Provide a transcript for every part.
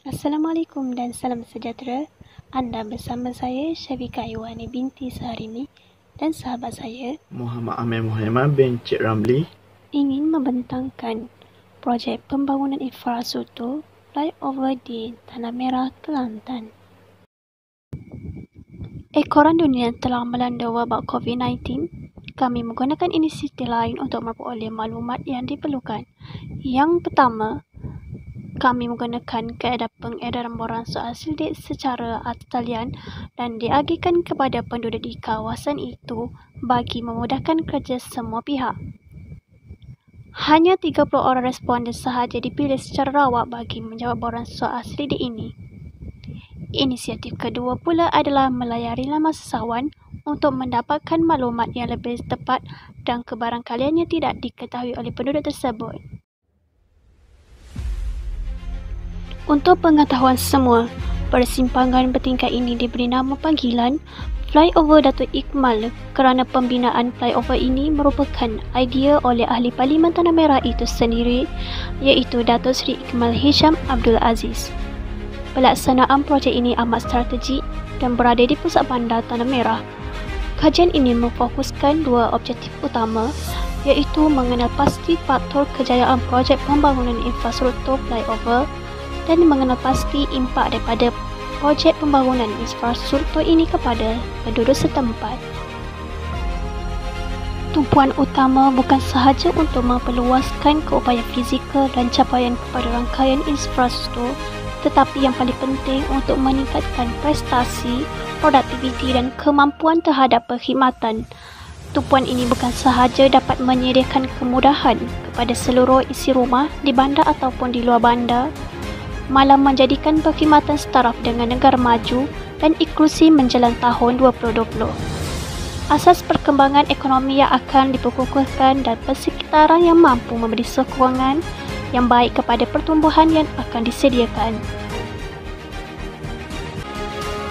Assalamualaikum dan salam sejahtera. Anda bersama saya Syafiqah Iwani binti Saharimi dan sahabat saya Muhammad Amir Muhammad bin Cik Ramli ingin membentangkan projek pembangunan infrastruktur flyover di Tanah Merah, Kelantan. Ekoran dunia telah melanda wabak COVID-19. Kami menggunakan inisiatif lain untuk memperoleh maklumat yang diperlukan. Yang pertama, kami menggunakan kaedah pengedaran borang soal selidik secara talian dan diagihkan kepada penduduk di kawasan itu bagi memudahkan kerja semua pihak. Hanya 30 orang responden sahaja dipilih secara rawak bagi menjawab borang soal selidik ini. Inisiatif kedua pula adalah melayari laman sesawan untuk mendapatkan maklumat yang lebih tepat dan kebarangkaliannya tidak diketahui oleh penduduk tersebut. Untuk pengetahuan semua, persimpangan bertingkat ini diberi nama panggilan Flyover Datuk Ikmal kerana pembinaan flyover ini merupakan idea oleh ahli Parlimen Tanah Merah itu sendiri, iaitu Datuk Seri Ikmal Hisham Abdul Aziz. Pelaksanaan projek ini amat strategik dan berada di pusat bandar Tanah Merah. Kajian ini memfokuskan dua objektif utama, iaitu mengenal pasti faktor kejayaan projek pembangunan infrastruktur flyover dan mengenal pasti impak daripada projek pembangunan infrastruktur ini kepada penduduk setempat. Tumpuan utama bukan sahaja untuk memperluaskan keupayaan fizikal dan capaian kepada rangkaian infrastruktur, tetapi yang paling penting untuk meningkatkan prestasi, produktiviti dan kemampuan terhadap perkhidmatan. Tumpuan ini bukan sahaja dapat menyediakan kemudahan kepada seluruh isi rumah di bandar ataupun di luar bandar, malah menjadikan perkhidmatan setaraf dengan negara maju dan inklusi menjelang tahun 2020. Asas perkembangan ekonomi yang akan diperkukuhkan dan persekitaran yang mampu memberi sokongan yang baik kepada pertumbuhan yang akan disediakan.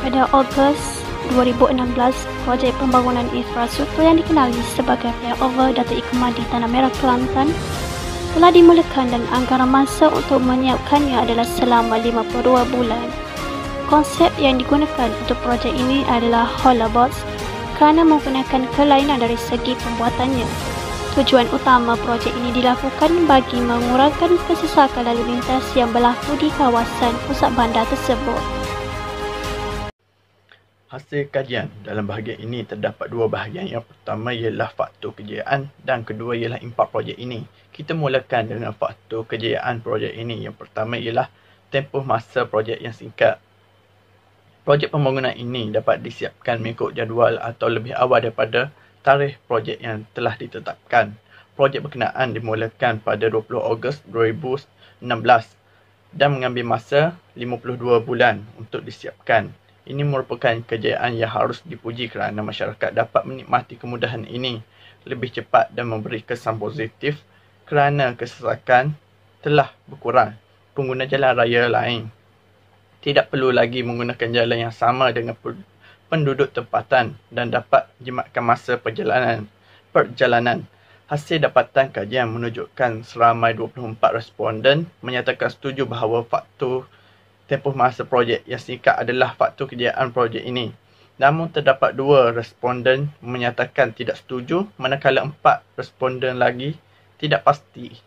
Pada Ogos 2016, projek pembangunan infrastruktur yang dikenali sebagai Flyover Datuk Ikmal di Tanah Merah, Kelantan telah dimulakan dan anggaran masa untuk menyiapkannya adalah selama 52 bulan. Konsep yang digunakan untuk projek ini adalah Hollabots kerana menggunakan kelainan dari segi pembuatannya. Tujuan utama projek ini dilakukan bagi mengurangkan kesesakan lalu lintas yang berlaku di kawasan pusat bandar tersebut. Hasil kajian dalam bahagian ini terdapat dua bahagian. Yang pertama ialah faktor kejayaan dan kedua ialah impak projek ini. Kita mulakan dengan faktor kejayaan projek ini. Yang pertama ialah tempoh masa projek yang singkat. Projek pembangunan ini dapat disiapkan mengikut jadual atau lebih awal daripada tarikh projek yang telah ditetapkan. Projek berkenaan dimulakan pada 20 Ogos 2016 dan mengambil masa 52 bulan untuk disiapkan. Ini merupakan kejayaan yang harus dipuji kerana masyarakat dapat menikmati kemudahan ini lebih cepat dan memberi kesan positif kerana kesesakan telah berkurang. Pengguna jalan raya lain tidak perlu lagi menggunakan jalan yang sama dengan penduduk tempatan dan dapat jimatkan masa perjalanan. Hasil dapatan kajian menunjukkan seramai 24 responden menyatakan setuju bahawa faktor tempoh masa projek yang singkat adalah faktor kejayaan projek ini. Namun terdapat 2 responden menyatakan tidak setuju, manakala 4 responden lagi tidak pasti.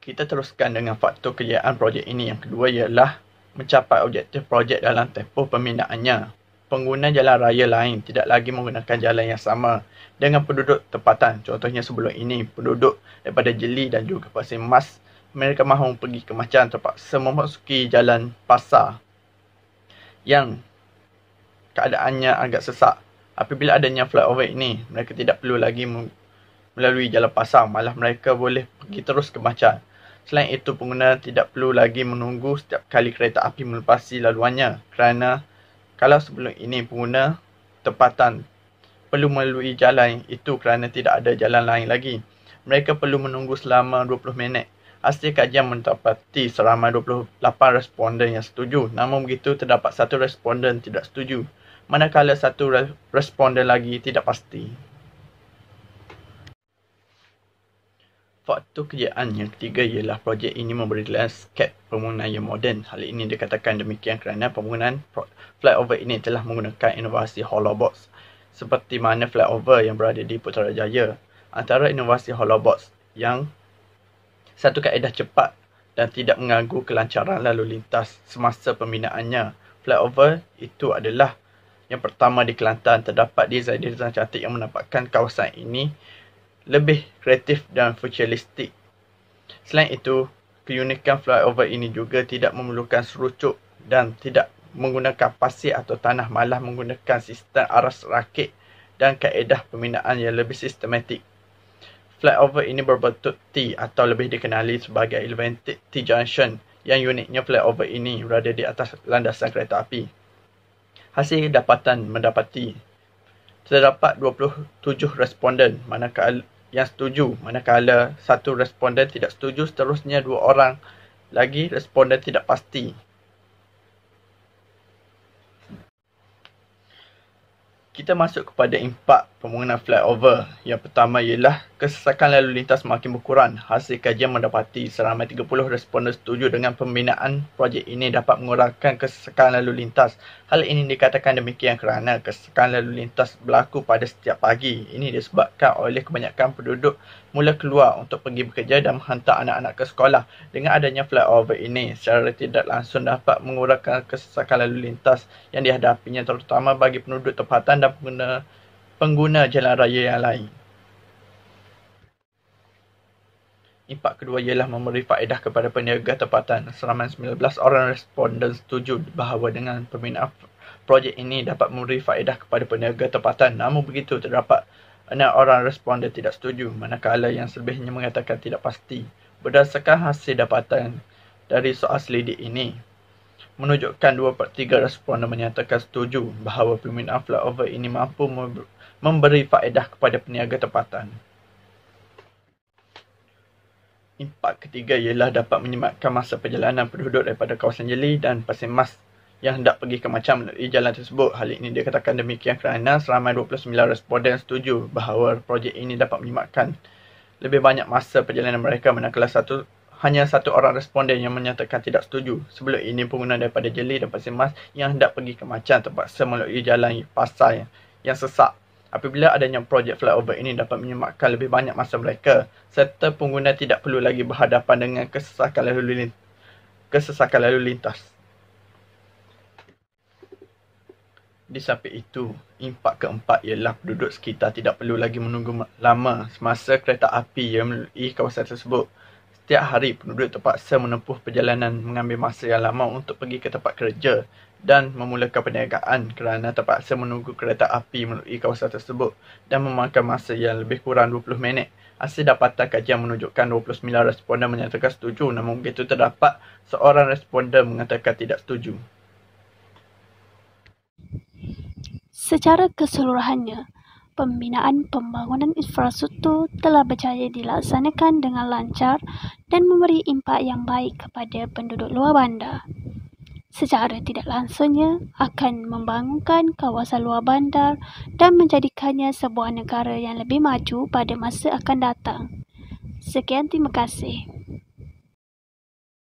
Kita teruskan dengan faktor kejayaan projek ini. Yang kedua ialah mencapai objektif projek dalam tempoh pembinaannya. Pengguna jalan raya lain tidak lagi menggunakan jalan yang sama dengan penduduk tempatan. Contohnya sebelum ini, penduduk daripada Jeli dan juga Pasir Mas, mereka mahu pergi ke Macan terpaksa memasuki jalan pasar yang keadaannya agak sesak. Apabila adanya flyover ini, mereka tidak perlu lagi melalui jalan pasar, malah mereka boleh pergi terus ke Macan. Selain itu, pengguna tidak perlu lagi menunggu setiap kali kereta api melepasi laluannya kerana kalau sebelum ini pengguna tempatan perlu melalui jalan itu kerana tidak ada jalan lain lagi, mereka perlu menunggu selama 20 minit. Hasil kajian mendapati seramai 28 responden yang setuju, namun begitu terdapat 1 responden tidak setuju, manakala 1 responden lagi tidak pasti. Faktor kejayaan yang ketiga ialah projek ini memberi landscape pembangunan yang moden. Hal ini dikatakan demikian kerana pembangunan flyover ini telah menggunakan inovasi hollow box seperti mana flyover yang berada di Putrajaya. Antara inovasi hollow box yang satu kaedah cepat dan tidak mengganggu kelancaran lalu lintas semasa pembinaannya. Flyover itu adalah yang pertama di Kelantan. Terdapat desain-desain cantik yang menampakkan kawasan ini lebih kreatif dan futuristik. Selain itu, keunikan flyover ini juga tidak memerlukan serucuk dan tidak menggunakan pasir atau tanah, malah menggunakan sistem aras rakit dan kaedah pembinaan yang lebih sistematik. Flyover ini berbentuk T atau lebih dikenali sebagai elevated T-junction. Yang uniknya flyover ini berada di atas landasan kereta api. Hasil dapatan mendapati terdapat 27 responden yang setuju, manakala satu responden tidak setuju. Seterusnya 2 orang lagi responden tidak pasti. Kita masuk kepada impak pembangunan flyover. Yang pertama ialah kesesakan lalu lintas makin berkurang. Hasil kajian mendapati seramai 30 responden setuju dengan pembinaan projek ini dapat mengurangkan kesesakan lalu lintas. Hal ini dikatakan demikian kerana kesesakan lalu lintas berlaku pada setiap pagi. Ini disebabkan oleh kebanyakan penduduk mula keluar untuk pergi bekerja dan menghantar anak-anak ke sekolah. Dengan adanya flyover ini, secara tidak langsung dapat mengurangkan kesesakan lalu lintas yang dihadapinya, terutama bagi penduduk tempatan dan pengguna jalan raya yang lain. Impak kedua ialah memberi faedah kepada peniaga tempatan. Seramai 19 orang responden setuju bahawa dengan pembinaan projek ini dapat memberi faedah kepada peniaga tempatan. Namun begitu, terdapat 6 orang responden tidak setuju, manakala yang selebihnya mengatakan tidak pasti. Berdasarkan hasil dapatan dari soal selidik ini, menunjukkan 2/3 responden menyatakan setuju bahawa pembinaan flyover ini mampu memberi faedah kepada peniaga tempatan. Impak ketiga ialah dapat menyematkan masa perjalanan penduduk daripada kawasan Jeli dan Pasir Mas yang hendak pergi ke Machang melalui jalan tersebut. Hal ini dikatakan demikian kerana seramai 29 responden setuju bahawa projek ini dapat menyematkan lebih banyak masa perjalanan mereka, manakala hanya satu orang responden yang menyatakan tidak setuju. Sebelum ini, pengguna daripada Jeli dan Pasir Mas yang hendak pergi ke Machang terpaksa melalui jalan pasar yang sesak. Apabila adanya projek flyover ini dapat menyematkan lebih banyak masa mereka, serta pengguna tidak perlu lagi berhadapan dengan kesesakan lalu lintas. Di samping itu, impak keempat ialah penduduk sekitar tidak perlu lagi menunggu lama semasa kereta api yang melalui kawasan tersebut. Setiap hari, penduduk terpaksa menempuh perjalanan mengambil masa yang lama untuk pergi ke tempat kerja dan memulakan perniagaan kerana terpaksa menunggu kereta api melalui kawasan tersebut dan memakan masa yang lebih kurang 20 minit. Hasil dapatan kajian menunjukkan 29 responden menyatakan setuju, namun begitu terdapat seorang responden mengatakan tidak setuju. Secara keseluruhannya, pembinaan pembangunan infrastruktur telah berjaya dilaksanakan dengan lancar dan memberi impak yang baik kepada penduduk luar bandar. Secara tidak langsungnya akan membangunkan kawasan luar bandar dan menjadikannya sebuah negara yang lebih maju pada masa akan datang. Sekian, terima kasih.